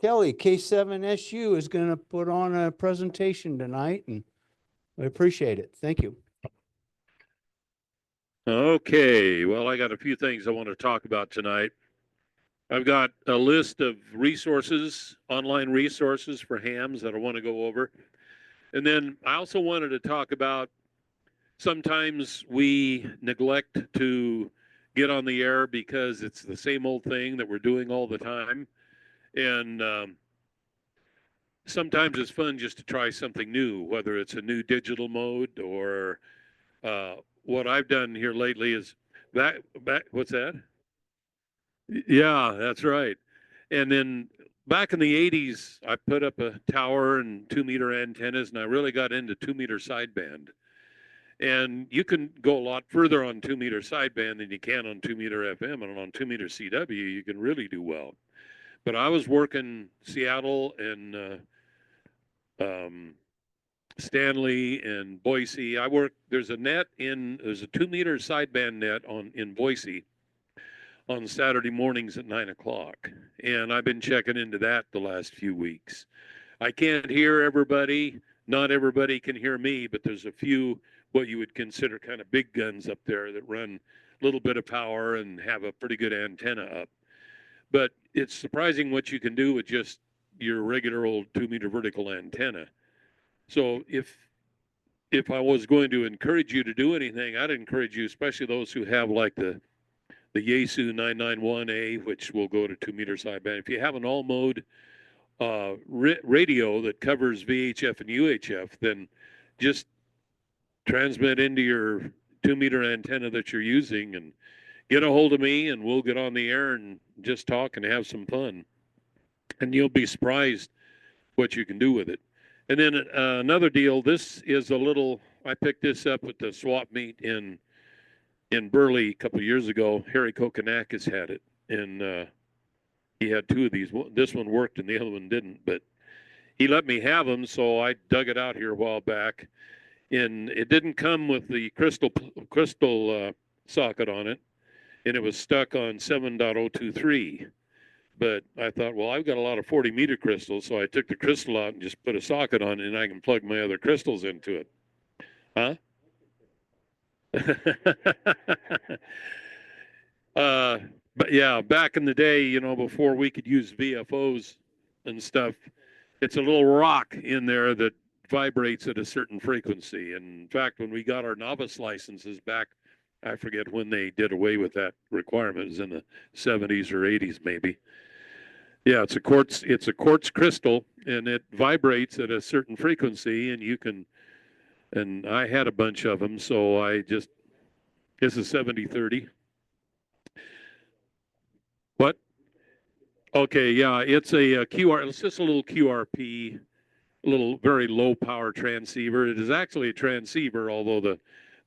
Kelly, K7SU is going to put on a presentation tonight, and I appreciate it. Thank you. Okay, well, I got a few things I want to talk about tonight. I've got a list of resources, online resources for hams that I want to go over. And then I also wanted to talk about sometimes we neglect to get on the air because it's the same old thing that we're doing all the time. And sometimes it's fun just to try something new, whether it's a new digital mode or what I've done here lately is what's that? Yeah, that's right. And then back in the 80s, I put up a tower and 2-meter antennas, and I really got into 2-meter sideband. And you can go a lot further on 2-meter sideband than you can on 2-meter FM, and on 2-meter CW, you can really do well. But I was working Seattle and Stanley and Boise. There's a 2-meter sideband net in Boise on Saturday mornings at 9 o'clock. And I've been checking into that the last few weeks. I can't hear everybody. Not everybody can hear me, but there's a few what you would consider kind of big guns up there that run a little bit of power and have a pretty good antenna up. But it's surprising what you can do with just your regular old 2-meter vertical antenna. So if I was going to encourage you to do anything, I'd encourage you, especially those who have like the Yaesu 991A, which will go to 2-meter sideband. If you have an all mode radio that covers VHF and UHF, then just transmit into your 2-meter antenna that you're using and get a hold of me, and we'll get on the air and just talk and have some fun. And you'll be surprised what you can do with it. And then another deal, this is I picked this up at the swap meet in Burley a couple of years ago. Harry Kokonakis had it, and he had 2 of these. This one worked and the other one didn't, but he let me have them, so I dug it out here a while back. And it didn't come with the crystal socket on it, and it was stuck on 7.023. But I thought, well, I've got a lot of 40-meter crystals, so I took the crystal out and just put a socket on it, and I can plug my other crystals into it. Huh? But yeah, back in the day, before we could use VFOs and stuff, it's a little rock in there that vibrates at a certain frequency. And in fact, when we got our novice licenses back, I forget when they did away with that requirement. It was in the 70s or 80s, maybe. Yeah, it's a quartz crystal, and it vibrates at a certain frequency, and I had a bunch of them, so this is 7030. What? Okay, yeah, it's a QR. It's just a little QRP, a little very low power transceiver. It is actually a transceiver, although the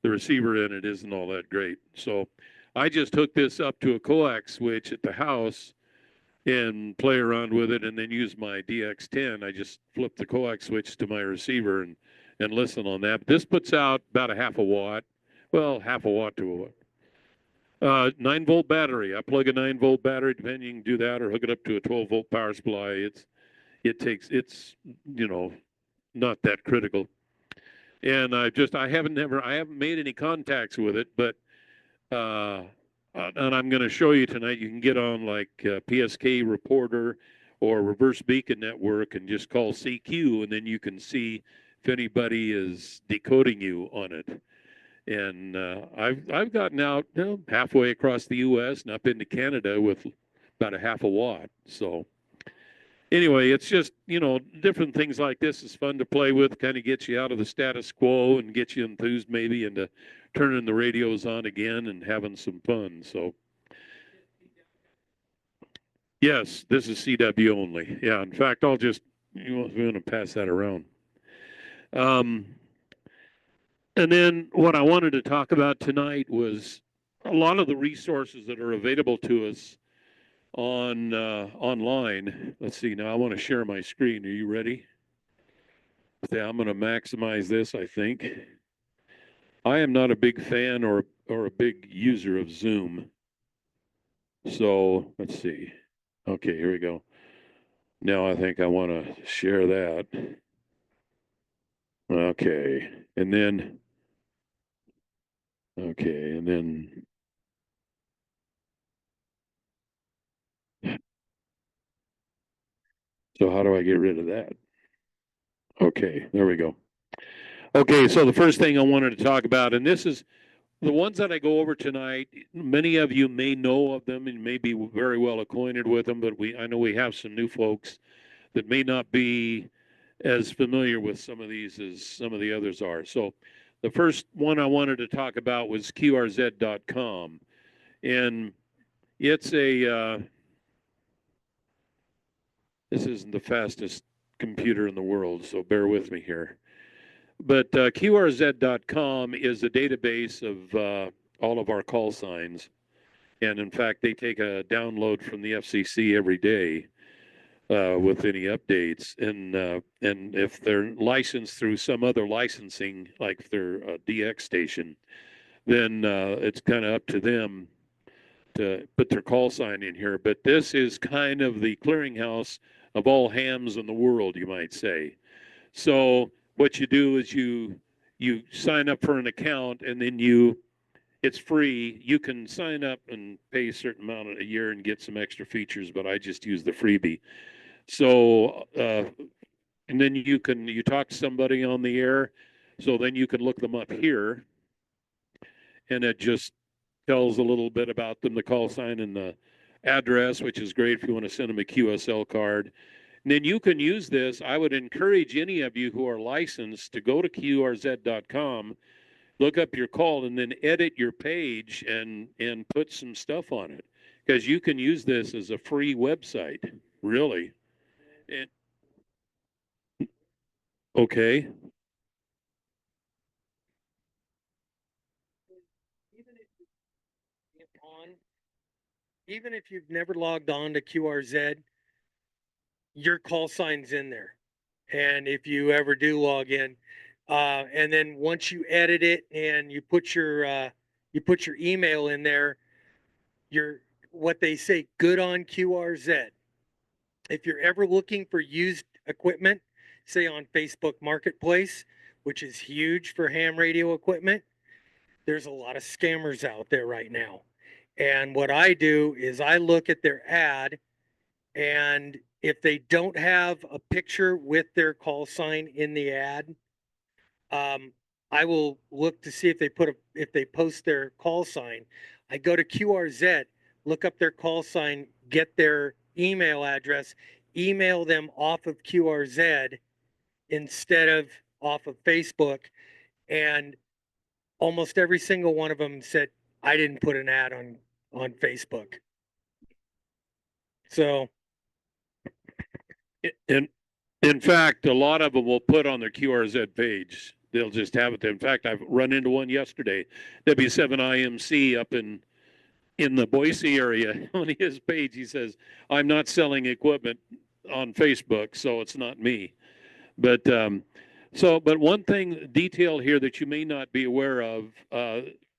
receiver in it isn't all that great. So I just hooked this up to a coax switch at the house and play around with it, and then use my DX10. I just flip the coax switch to my receiver and listen on that. But this puts out about a half a watt. Well, half a watt to a watt. 9-volt battery. I plug a 9-volt battery, depending, you can do that, or hook it up to a 12-volt power supply. It's not that critical. And I haven't made any contacts with it, but and I'm going to show you tonight. You can get on like PSK Reporter or Reverse Beacon Network and just call CQ, and then you can see if anybody is decoding you on it. And I've gotten out halfway across the U.S. and up into Canada with about a half a watt. So anyway, it's just, different things like this is fun to play with, kind of gets you out of the status quo and get you enthused maybe into turning the radios on again and having some fun. So yes, this is CW only. Yeah, in fact, we're going to pass that around. And then what I wanted to talk about tonight was a lot of the resources that are available to us online. Let's see, now I want to share my screen. Are you ready? Yeah, I'm going to maximize this, I think. I am not a big fan or a big user of Zoom. So let's see. Okay, here we go. Now I think I want to share that. Okay. And then, okay. And then, so how do I get rid of that? Okay. There we go. Okay. So the first thing I wanted to talk about, and this is the ones that I go over tonight. Many of you may know of them and may be very well acquainted with them, but I know we have some new folks that may not be as familiar with some of these as some of the others are. So the first one I wanted to talk about was QRZ.com. And it's this isn't the fastest computer in the world, so bear with me here. But QRZ.com is a database of all of our call signs. And in fact, they take a download from the FCC every day with any updates. And if they're licensed through some other licensing, like if they're a DX station, then it's kind of up to them to put their call sign in here. But this is kind of the clearinghouse of all hams in the world, you might say. So what you do is you sign up for an account, and then it's free. You can sign up and pay a certain amount a year and get some extra features, but I just use the freebie. So and then you talk to somebody on the air, so then you can look them up here, and it just tells a little bit about them, the call sign and the address, which is great if you want to send them a QSL card. And then you can use this. I would encourage any of you who are licensed to go to QRZ.com, look up your call, and then edit your page and put some stuff on it, because you can use this as a free website, really. And, okay. Even if you've never logged on to QRZ, your call sign's in there. And if you ever do log in, and then once you edit it and you put your email in there, you're what they say, good on QRZ. If you're ever looking for used equipment, say on Facebook Marketplace, which is huge for ham radio equipment, there's a lot of scammers out there right now. And what I do is I look at their ad, and if they don't have a picture with their call sign in the ad, I will look to see if they post their call sign. I go to QRZ, look up their call sign, get their email address, email them off of QRZ instead of off of Facebook, and almost every single one of them said, I didn't put an ad on Facebook. So, in fact, a lot of them will put on their QRZ page. They'll just have it there. In fact, I've run into one yesterday, W7IMC up in the Boise area. On his page, he says, I'm not selling equipment on Facebook, so it's not me. But but one thing, detail here that you may not be aware of,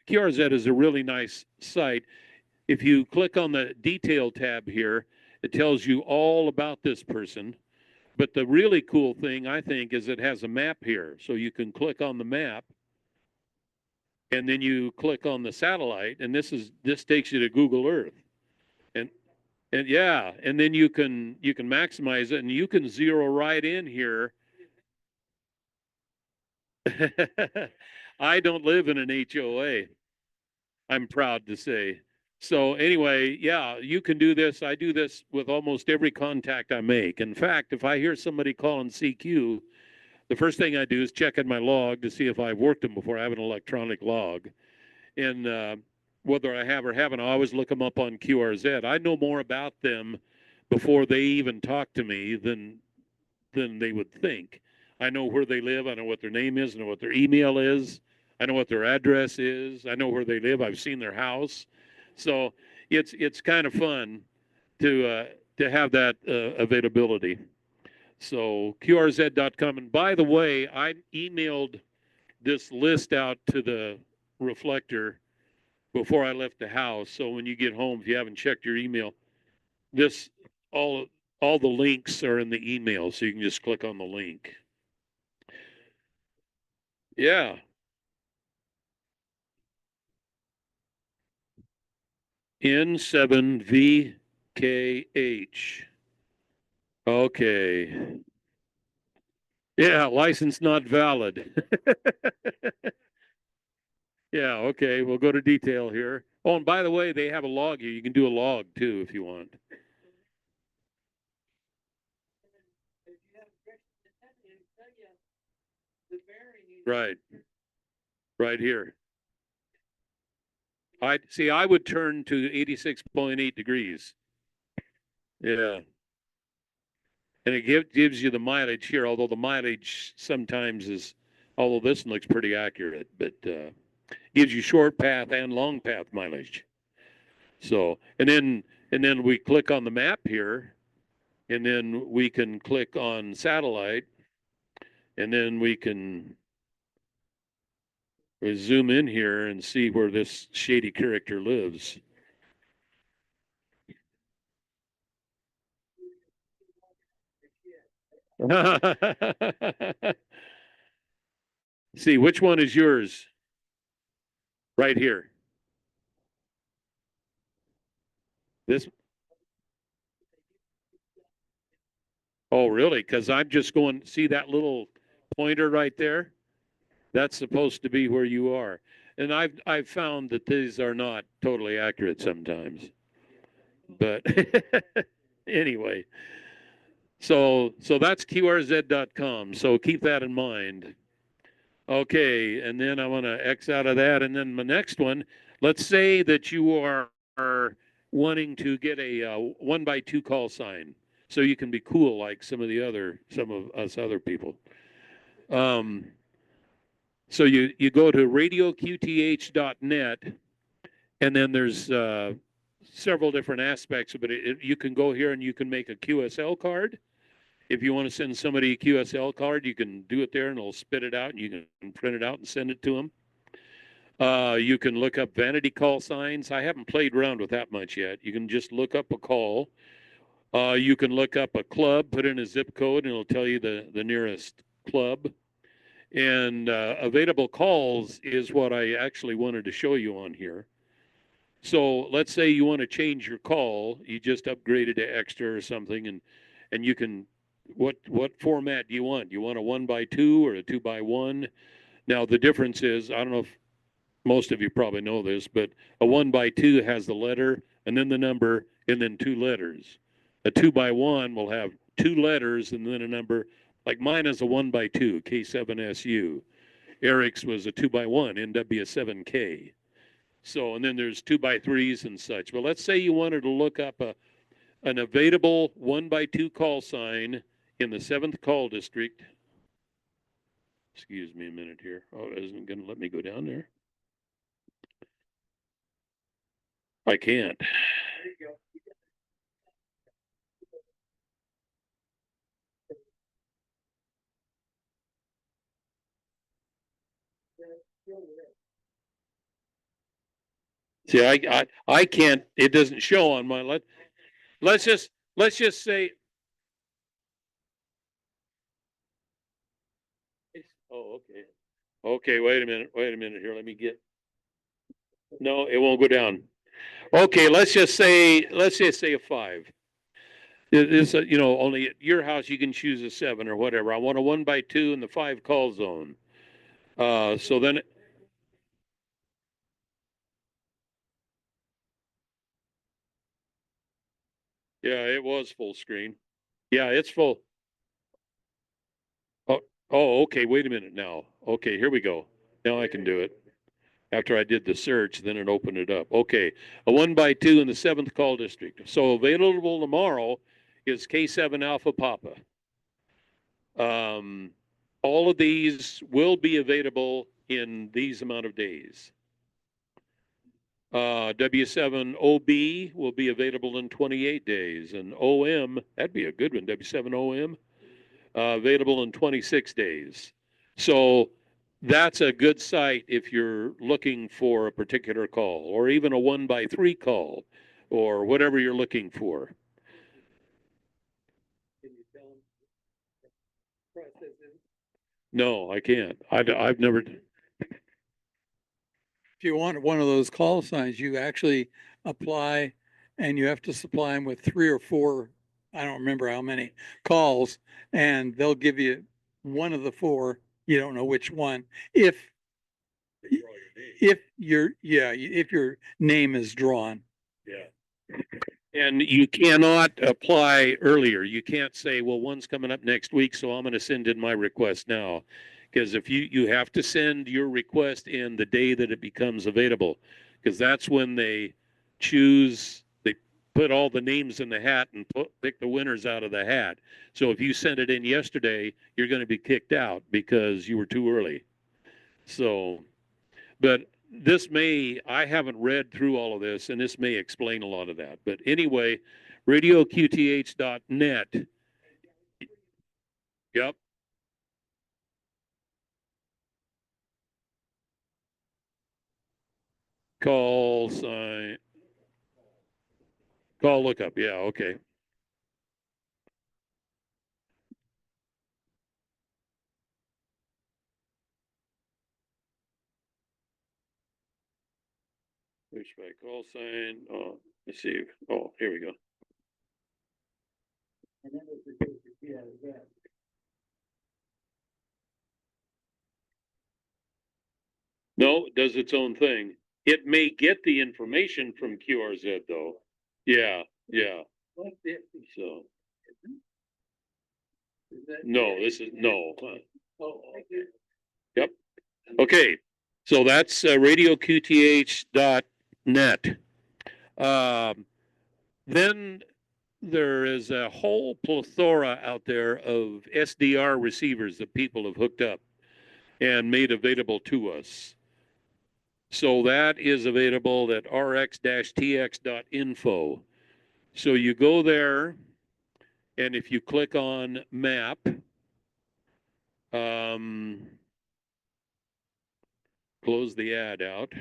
QRZ is a really nice site. If you click on the detail tab here, it tells you all about this person. But the really cool thing, I think, is it has a map here. So you can click on the map, and then you click on the satellite, and this takes you to Google Earth. And yeah, and then you can maximize it, and you can zero right in here. I don't live in an HOA, I'm proud to say. So anyway, yeah, you can do this. I do this with almost every contact I make. In fact, if I hear somebody calling CQ, the first thing I do is check in my log to see if I've worked them before. I have an electronic log. And whether I have or haven't, I always look them up on QRZ. I know more about them before they even talk to me than they would think. I know where they live. I know what their name is. I know what their email is. I know what their address is. I know where they live. I've seen their house. So it's kind of fun to have that availability. So QRZ.com. And by the way, I emailed this list out to the reflector before I left the house. So when you get home, if you haven't checked your email, this all all the links are in the email, so you can just click on the link. Yeah. N7VKH. Okay. Yeah, license not valid. Yeah, okay. We'll go to detail here. Oh, and by the way, they have a log here. You can do a log too if you want. Right. Right here. I would turn to 86.8 degrees. Yeah. And it gives you the mileage here, although the mileage sometimes is, although this one looks pretty accurate, but gives you short path and long path mileage. So, and then we click on the map here, and then we can click on satellite, and then we can zoom in here and see where this shady character lives. See, which one is yours? Right here. This. Oh, really? Because I'm just going, see that little pointer right there? That's supposed to be where you are. And I've found that these are not totally accurate sometimes. But anyway, so that's QRZ.com. So keep that in mind. Okay, and then I want to X out of that. And then my next one, let's say that you are wanting to get a 1x2 call sign so you can be cool like some of us other people. So you go to radioqth.net, and then there's several different aspects of it. You can go here and you can make a QSL card. If you want to send somebody a QSL card, you can do it there and it'll spit it out and you can print it out and send it to them. You can look up vanity call signs. I haven't played around with that much yet. You can just look up a call. You can look up a club, put in a zip code, and it'll tell you the nearest club. And available calls is what I actually wanted to show you on here. So let's say you want to change your call. You just upgraded to extra or something, and you can. What format do you want? You want a 1x2 or a 2x1? Now the difference is, I don't know if most of you probably know this, but a 1x2 has the letter and then the number and then two letters. A 2x1 will have two letters and then a number. Like mine is a 1x2, K7SU. Eric's was a 2x1, NW7K. So, and then there's 2x3s and such. But let's say you wanted to look up an available 1x2 call sign in the 7th call district. Excuse me a minute here. Oh, it isn't going to let me go down there. I can't. See, I can't. It doesn't show on my. Let's just say. Oh, okay. Okay, wait a minute. Wait a minute here. Let me get. No, it won't go down. Okay, let's just say a 5. It's only at your house you can choose a 7 or whatever. I want a 1x2 in the 5 call zone. So then. Yeah, it was full screen. Yeah, it's full. Oh, okay. Wait a minute now. Okay, here we go. Now I can do it. After I did the search, then it opened it up. Okay, a 1x2 in the 7th call district. So available tomorrow is K7 Alpha Papa. All of these will be available in these amount of days. W7OB will be available in 28 days, and OM, that'd be a good one, W7OM, available in 26 days. So that's a good site if you're looking for a particular call, or even a 1x3 call, or whatever you're looking for. No, I can't. I've never, If you want one of those call signs, you actually apply and you have to supply them with 3 or 4, I don't remember how many calls, and they'll give you one of the 4. You don't know which one. If your name is drawn. yeah. And you cannot apply earlier. You can't say, well, one's coming up next week, so I'm going to send in my request now. Because if you have to send your request in the day that it becomes available, because that's when they put all the names in the hat and pick the winners out of the hat. So if you sent it in yesterday, you're going to be kicked out because you were too early. So, but I haven't read through all of this, and this may explain a lot of that. But anyway, radioqth.net. Yep. Call sign. Call lookup. Yeah. Okay. Which my call sign? Oh, let's see. Oh, here we go. No, it does its own thing. It may get the information from QRZ though. Yeah, yeah. So no, this is no. Yep. Okay. So that's radioqth.net. Then there is a whole plethora out there of SDR receivers that people have hooked up and made available to us. So that is available at rx-tx.info. So you go there, and if you click on map, close the ad out.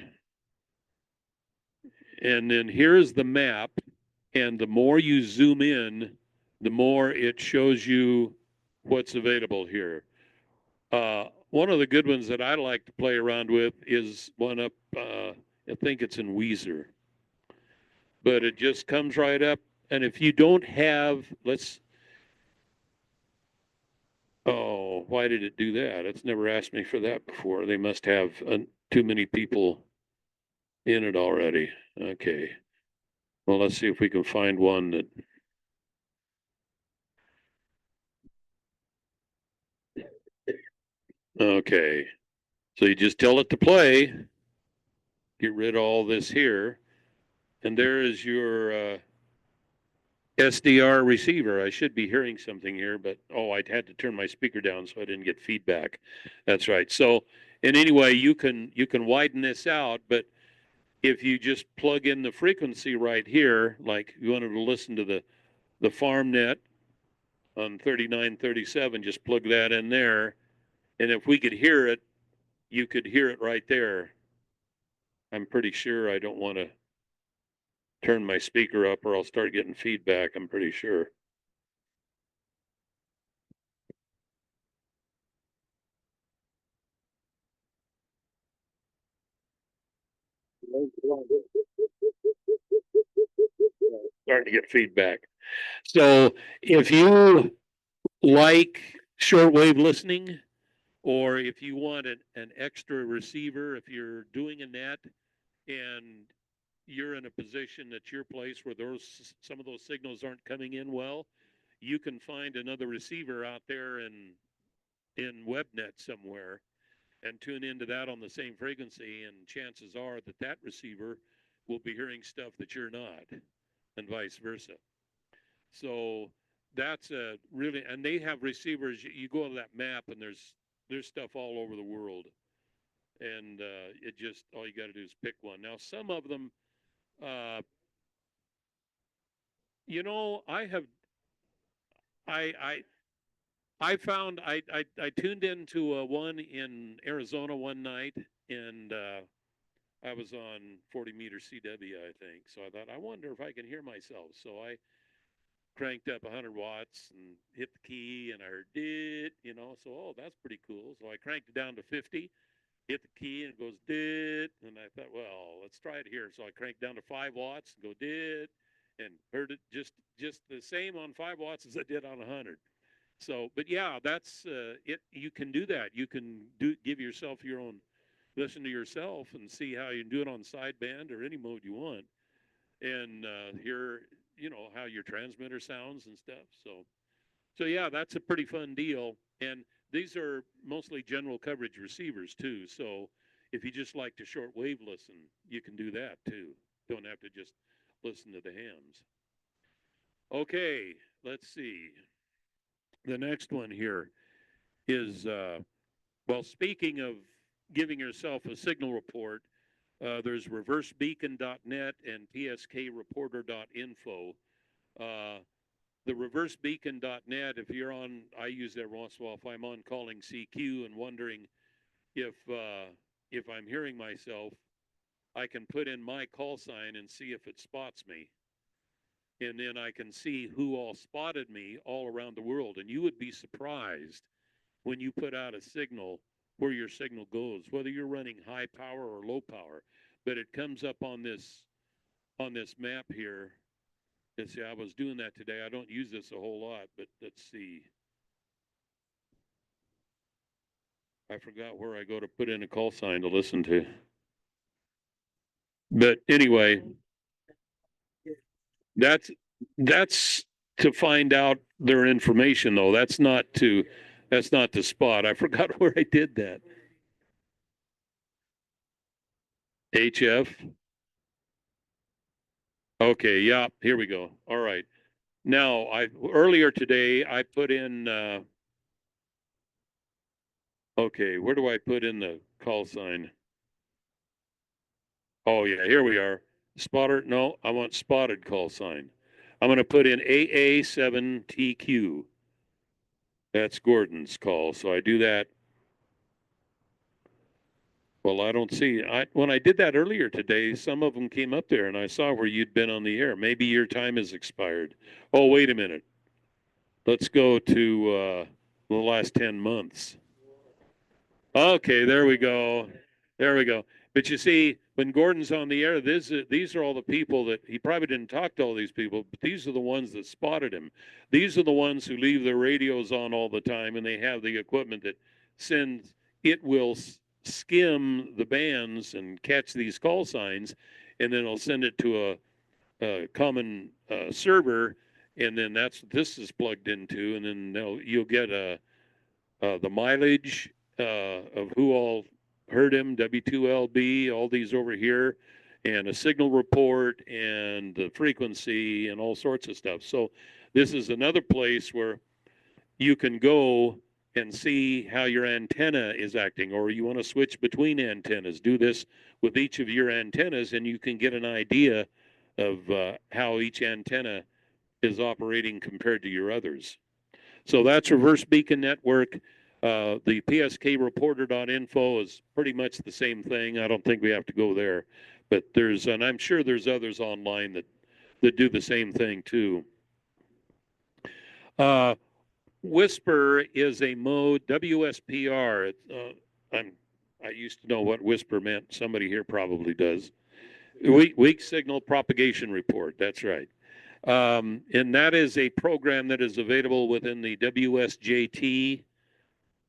And then here's the map. And the more you zoom in, the more it shows you what's available here. One of the good ones that I like to play around with is one up, I think it's in Weezer. But it just comes right up. And if you don't have, oh, why did it do that? It's never asked me for that before. They must have too many people in it already. Okay. Well, let's see if we can find one that. Okay. So you just tell it to play, get rid of all this here, and there is your SDR receiver. I should be hearing something here, but oh, I had to turn my speaker down so I didn't get feedback. That's right. So, and anyway, you can widen this out, but if you just plug in the frequency right here, like you wanted to listen to the farm net on 3937, just plug that in there, and if we could hear it, you could hear it right there. I'm pretty sure I don't want to turn my speaker up or I'll start getting feedback. I'm pretty sure. Starting to get feedback. So if you like shortwave listening, or if you want an extra receiver, if you're doing a net and you're in a position at your place where some of those signals aren't coming in well, you can find another receiver out there in WebNet somewhere and tune into that on the same frequency, and chances are that receiver will be hearing stuff that you're not, and vice versa. So that's a really, and they have receivers. You go to that map, and there's stuff all over the world, and it just all you got to do is pick one. Now some of them, I found I tuned into one in Arizona one night, and I was on 40 meter CW, I think. So I thought, I wonder if I can hear myself. So I cranked up 100 watts and hit the key, and I heard it, know, so, oh, that's pretty cool. So I cranked it down to 50, hit the key, and it goes dit. And I thought, well, let's try it here. So I cranked down to 5 watts, and go dit, and heard it just the same on 5 watts as I did on 100. So, but yeah, that's it. You can do that. You can give yourself your own, listen to yourself and see how you can do it on sideband or any mode you want, and hear, how your transmitter sounds and stuff. So yeah, that's a pretty fun deal. And these are mostly general coverage receivers too. So if you just like to shortwave listen, you can do that too. Don't have to just listen to the hams. Okay, let's see. The next one here is, well, speaking of giving yourself a signal report, there's reversebeacon.net and pskreporter.info. The reversebeacon.net, if you're on, I use that once in a while, if I'm on calling CQ and wondering if I'm hearing myself, I can put in my call sign and see if it spots me. And then I can see who all spotted me all around the world. And you would be surprised when you put out a signal where your signal goes, whether you're running high power or low power. But it comes up on this map here. Let's see, I was doing that today. I don't use this a whole lot, but let's see. I forgot where I go to put in a call sign to listen to. But anyway, that's to find out their information though. That's not to spot. I forgot where I did that. HF. Okay, yeah, here we go. All right. Now, earlier today I put in okay, where do I put in the call sign? Oh yeah, here we are. Spotter, no, I want spotted call sign. I'm going to put in AA7TQ. That's Gordon's call. So I do that. Well, I don't see. When I did that earlier today, some of them came up there and I saw where you'd been on the air. Maybe your time has expired. Oh, wait a minute. Let's go to the last 10 months. Okay, there we go. There we go. But you see, when Gordon's on the air, these are all the people that he probably didn't talk to all these people, but these are the ones that spotted him. These are the ones who leave their radios on all the time, and they have the equipment that sends, it will skim the bands and catch these call signs, and then it'll send it to a common server, and then that's what this is plugged into, and then you'll get the mileage of who all heard him, W2LB, all these over here, and a signal report and the frequency and all sorts of stuff. So this is another place where you can go and see how your antenna is acting, or you want to switch between antennas. Do this with each of your antennas, and you can get an idea of how each antenna is operating compared to your others. So that's Reverse Beacon Network. The pskreporter.info is pretty much the same thing. I don't think we have to go there, but and I'm sure there's others online that do the same thing too. Whisper is a mode, WSPR. I used to know what whisper meant. Somebody here probably does. Weak signal propagation report. That's right. And that is a program that is available within the WSJT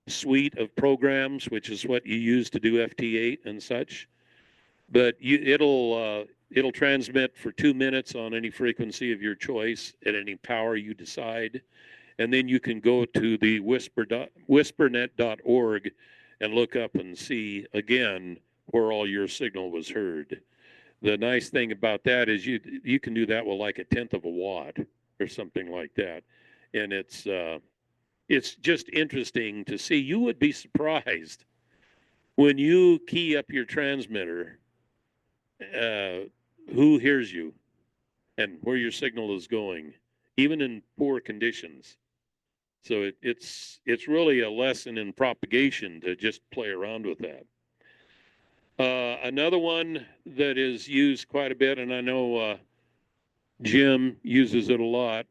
suite of programs, which is what you use to do FT8 and such. But it'll transmit for 2 minutes on any frequency of your choice at any power you decide. And then you can go to the whispernet.org and look up and see again where all your signal was heard. The nice thing about that is you can do that with like 1/10 of a watt or something like that. And it's just interesting to see. You would be surprised when you key up your transmitter, who hears you and where your signal is going, even in poor conditions. So it's really a lesson in propagation to just play around with that. Another one that is used quite a bit, and I know Jim uses it a lot,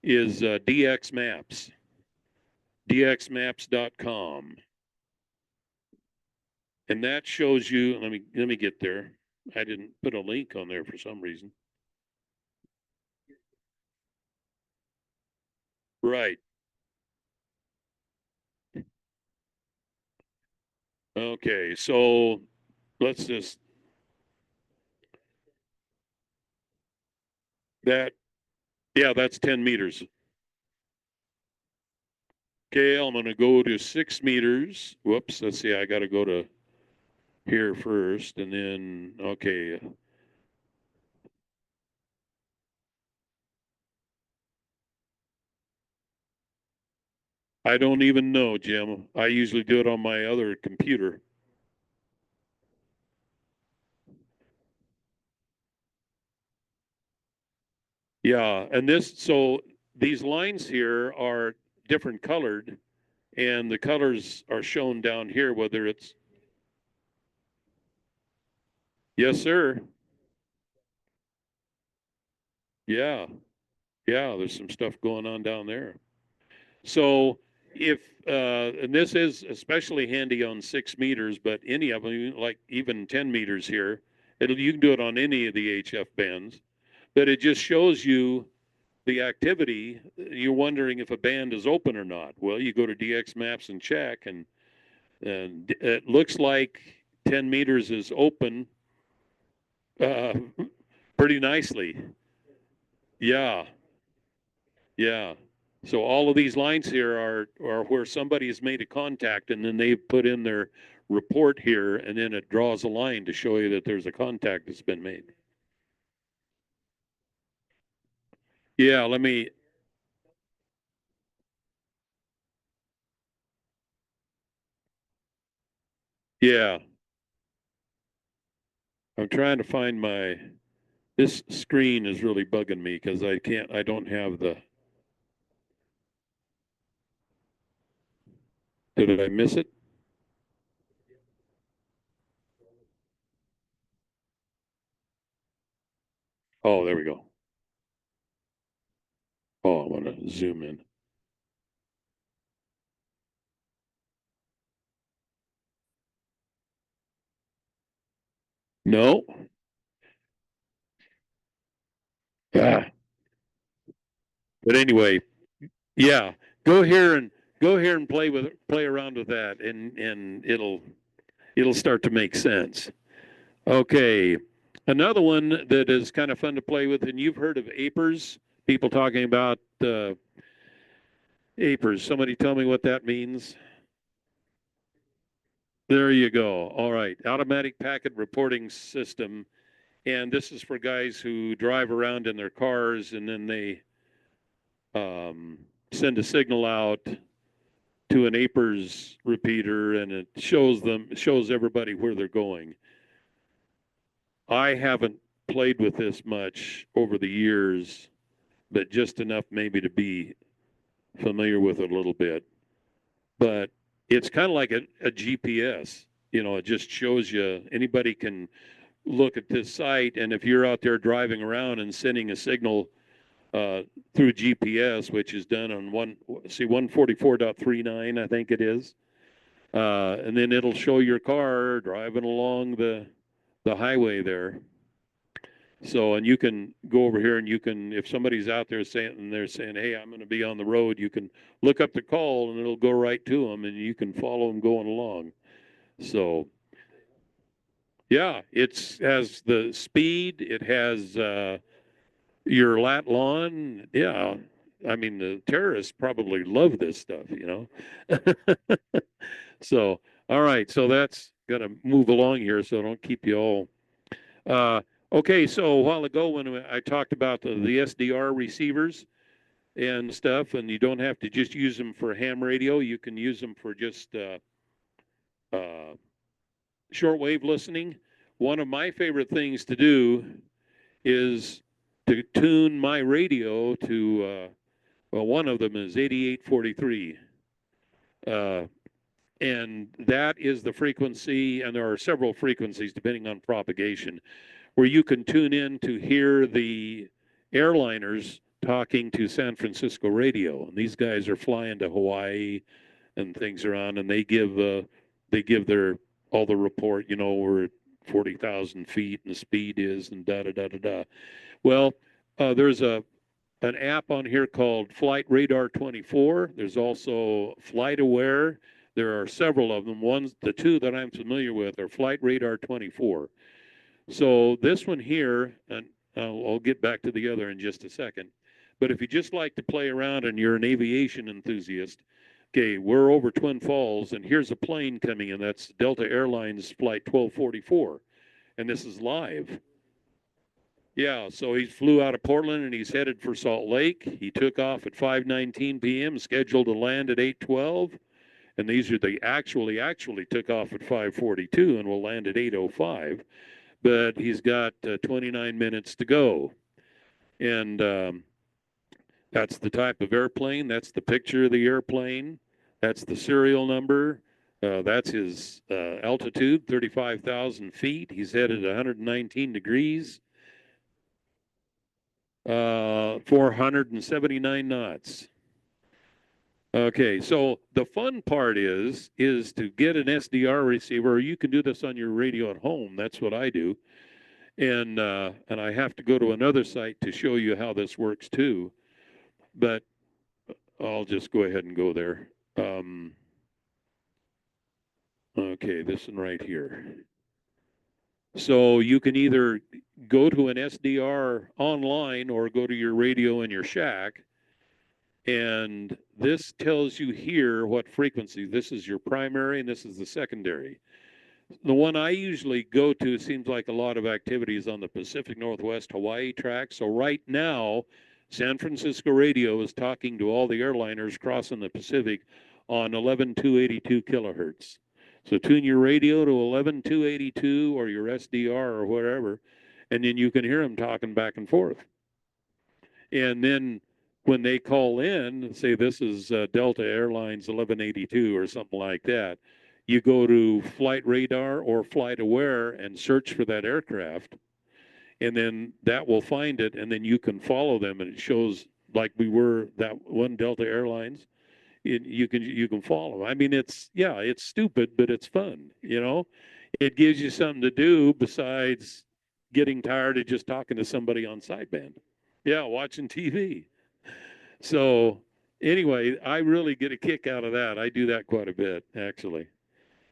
is DX Maps. dxmaps.com. And that shows you, let me get there. I didn't put a link on there for some reason. Right. Okay, so let's just yeah, that's 10 meters. Okay, I'm going to go to 6 meters. Whoops, let's see, I got to go to here first, and then, okay. I don't even know, Jim. I usually do it on my other computer. Yeah, and so these lines here are different colored, and the colors are shown down here, whether it's, yes, sir. Yeah, yeah, there's some stuff going on down there. So if, and this is especially handy on 6 meters, but any of them, like even 10 meters here, you can do it on any of the HF bands, but it just shows you the activity. You're wondering if a band is open or not. Well, you go to DX Maps and check, and it looks like 10 meters is open uh, pretty nicely. Yeah, yeah. So all of these lines here are where somebody has made a contact, and then they put in their report here, and then it draws a line to show you that there's a contact that's been made. Yeah, yeah. I'm trying to find this screen is really bugging me because I don't have did I miss it? Oh, there we go. Oh, I want to zoom in. No. Ah. But anyway, yeah, go here and play around with that, and it'll start to make sense. Okay, another one that is kind of fun to play with, and you've heard of APERS. People talking about APERS. Somebody tell me what that means. There you go. All right, automatic packet reporting system. And this is for guys who drive around in their cars, and then they send a signal out to an APERS repeater, and it shows everybody where they're going. I haven't played with this much over the years, but just enough maybe to be familiar with it a little bit. But it's kind of like a GPS. It just shows you, anybody can look at this site, and if you're out there driving around and sending a signal through GPS, which is done on 144.39, I think it is, and then it'll show your car driving along the highway there. So, and you can go over here, and you can, if somebody's out there they're saying, hey, I'm going to be on the road, you can look up the call, and it'll go right to them, and you can follow them going along. So, yeah, it has the speed, it has your lat lawn. Yeah, I mean, the terrorists probably love this stuff, So, all right, so that's going to move along here, so don't keep you all. Okay, so a while ago when I talked about the SDR receivers and stuff, and you don't have to just use them for ham radio, you can use them for just shortwave listening. One of my favorite things to do is to tune my radio to, well, one of them is 8843. And that is the frequency, and there are several frequencies depending on propagation, where you can tune in to hear the airliners talking to San Francisco radio, and these guys are flying to Hawaii and things are on, and they give their all the report, you know, we're at 40,000 feet and the speed is and da da da da da. Well, there's an app on here called Flight Radar 24. There's also Flight Aware. There are several of them. The two that I'm familiar with are Flight Radar 24. So this one here, and I'll get back to the other in just a second. But if you just like to play around and you're an aviation enthusiast, okay, we're over Twin Falls, and here's a plane coming in. That's Delta Airlines Flight 1244, and this is live. Yeah, so he flew out of Portland, and he's headed for Salt Lake. He took off at 5:19 p.m., scheduled to land at 8:12, and these are they actually took off at 5:42 and will land at 8:05. But he's got 29 minutes to go. And that's the type of airplane. That's the picture of the airplane. That's the serial number. That's his altitude, 35,000 feet. He's headed 119 degrees, 479 knots. Okay, so the fun part is to get an SDR receiver, or you can do this on your radio at home. That's what I do. And I have to go to another site to show you how this works too. But I'll just go ahead and go there. Okay, this one right here. So you can either go to an SDR online or go to your radio in your shack. And this tells you here what frequency. This is your primary and this is the secondary. The one I usually go to seems like a lot of activities on the Pacific Northwest Hawaii track. So right now, San Francisco radio is talking to all the airliners crossing the Pacific on 11,282 kilohertz. So tune your radio to 11,282 or your SDR or whatever, and then you can hear them talking back and forth. And then when they call in, say this is Delta Airlines 1182 or something like that, you go to Flight Radar or Flight Aware and search for that aircraft, and then that will find it, and then you can follow them, and it shows like we were that one Delta Airlines. You can follow. I mean, it's stupid, but it's fun. You know, it gives you something to do besides getting tired of just talking to somebody on sideband. Yeah, watching TV. So anyway, I really get a kick out of that. I do that quite a bit, actually.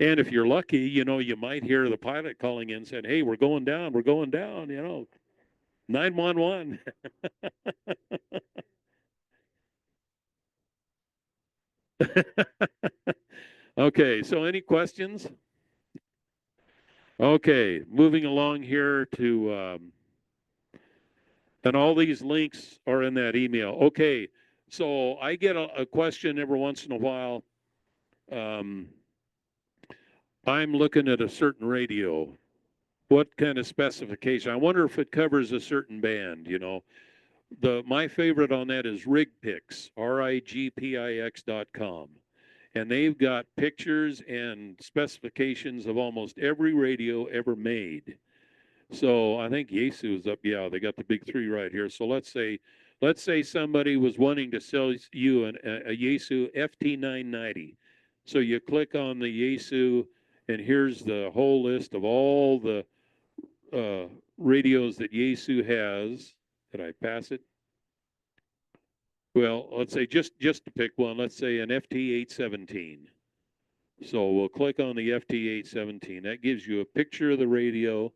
And if you're lucky, you know, you might hear the pilot calling in saying, "Hey, we're going down, you know, 911." Okay, so any questions? Okay, moving along here to, and all these links are in that email. Okay, so I get a question every once in a while. I'm looking at a certain radio. What kind of specification? I wonder if it covers a certain band, you know. My favorite on that is RigPix, RIGPIX.com. And they've got pictures and specifications of almost every radio ever made. So I think Yaesu is up. Yeah, they got the big three right here. So let's say somebody was wanting to sell you a Yaesu FT990. So you click on the Yaesu, and here's the whole list of all the radios that Yaesu has. Did I pass it? Well, let's say just to pick one, let's say an FT817. So we'll click on the FT817. That gives you a picture of the radio.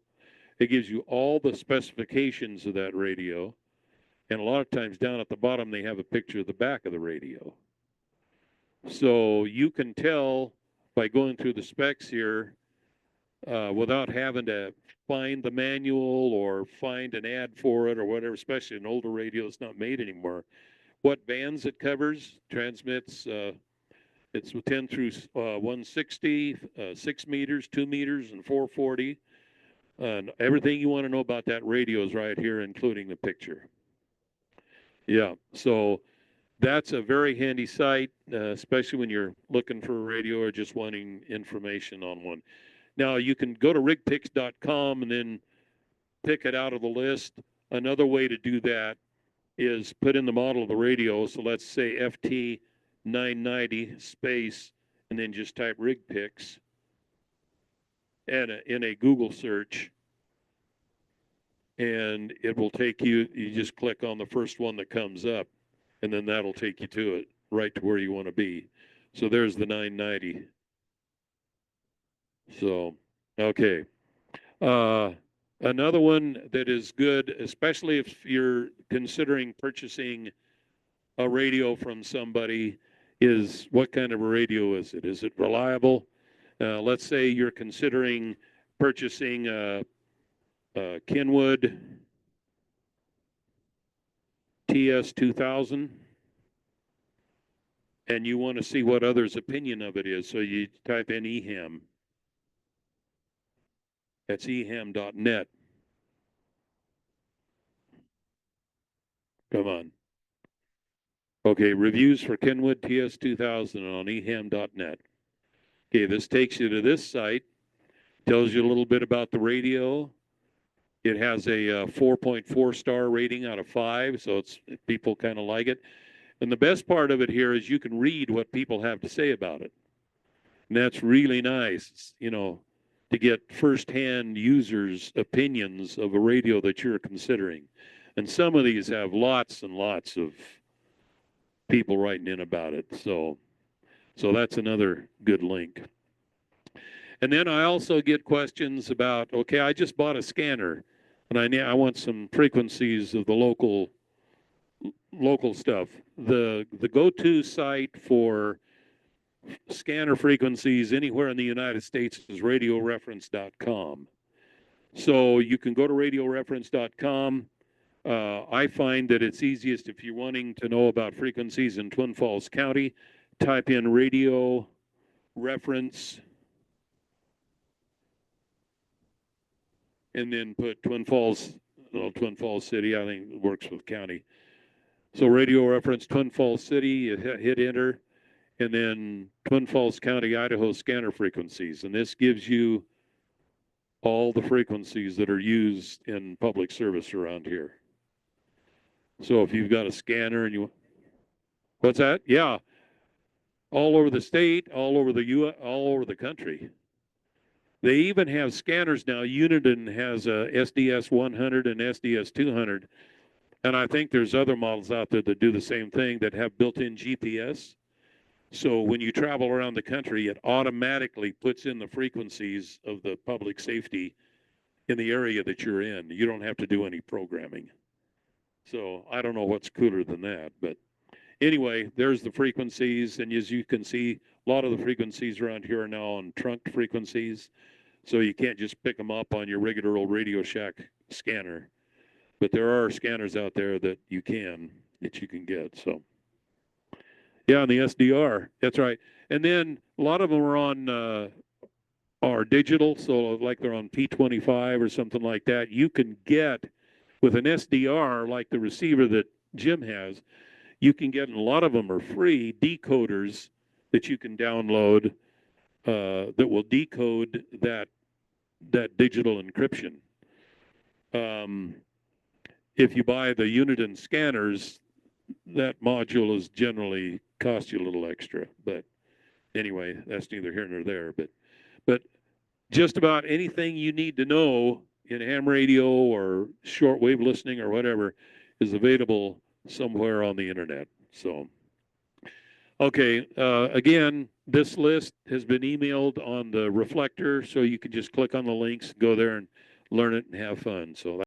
It gives you all the specifications of that radio. And a lot of times down at the bottom, they have a picture of the back of the radio. So you can tell by going through the specs here without having to find the manual or find an ad for it or whatever, especially an older radio that's not made anymore. What bands it covers, transmits, it's 10 through 160, 6 meters, 2 meters, and 440. And everything you want to know about that radio is right here, including the picture. Yeah, so that's a very handy site, especially when you're looking for a radio or just wanting information on one. Now, you can go to rigpix.com and then pick it out of the list. Another way to do that is put in the model of the radio. So let's say FT 990 space, and then just type rig picks and in a Google search, and it will take you, you just click on the first one that comes up, and then that'll take you to it, right to where you want to be. So there's the 990. So, okay. Another one that is good, especially if you're considering purchasing a radio from somebody, is what kind of a radio is it? Is it reliable? Let's say you're considering purchasing a Kenwood TS2000, and you want to see what others' opinion of it is. So you type in EHAM. That's eham.net. Come on. Okay, reviews for Kenwood TS2000 on eham.net. Okay, this takes you to this site, tells you a little bit about the radio. It has a 4.4 star rating out of 5, so it's people kind of like it. And the best part of it here is you can read what people have to say about it. And that's really nice, you know, to get firsthand users' opinions of a radio that you're considering. And some of these have lots and lots of people writing in about it. So that's another good link. And then I also get questions about, okay, I just bought a scanner and I want some frequencies of the local stuff. The go-to site for scanner frequencies anywhere in the United States is radioreference.com. So you can go to radioreference.com. I find that it's easiest if you're wanting to know about frequencies in Twin Falls County, type in radio reference and then put Twin Falls City. I think it works with county. So radio reference Twin Falls City, hit enter, and then Twin Falls County, Idaho scanner frequencies. And this gives you all the frequencies that are used in public service around here. So if you've got a scanner and you, what's that? Yeah, all over the state, all over the country. They even have scanners now. Uniden has a SDS 100 and SDS 200, and I think there's other models out there that do the same thing that have built-in GPS. So when you travel around the country, it automatically puts in the frequencies of the public safety in the area that you're in. You don't have to do any programming. So I don't know what's cooler than that, but anyway, there's the frequencies, and as you can see, a lot of the frequencies around here are now on trunked frequencies, so you can't just pick them up on your regular old Radio Shack scanner. But there are scanners out there that you can get. So yeah, on the SDR, that's right. And then a lot of them are on are digital, so like they're on P25 or something like that. You can get with an SDR like the receiver that Jim has, you can get, and a lot of them are free, decoders that you can download that will decode that digital encryption. If you buy the Uniden scanners, that module is generally cost you a little extra. But anyway, that's neither here nor there. But just about anything you need to know in ham radio or shortwave listening or whatever is available somewhere on the internet. So, okay, again, this list has been emailed on the reflector, so you can just click on the links, go there and learn it and have fun. So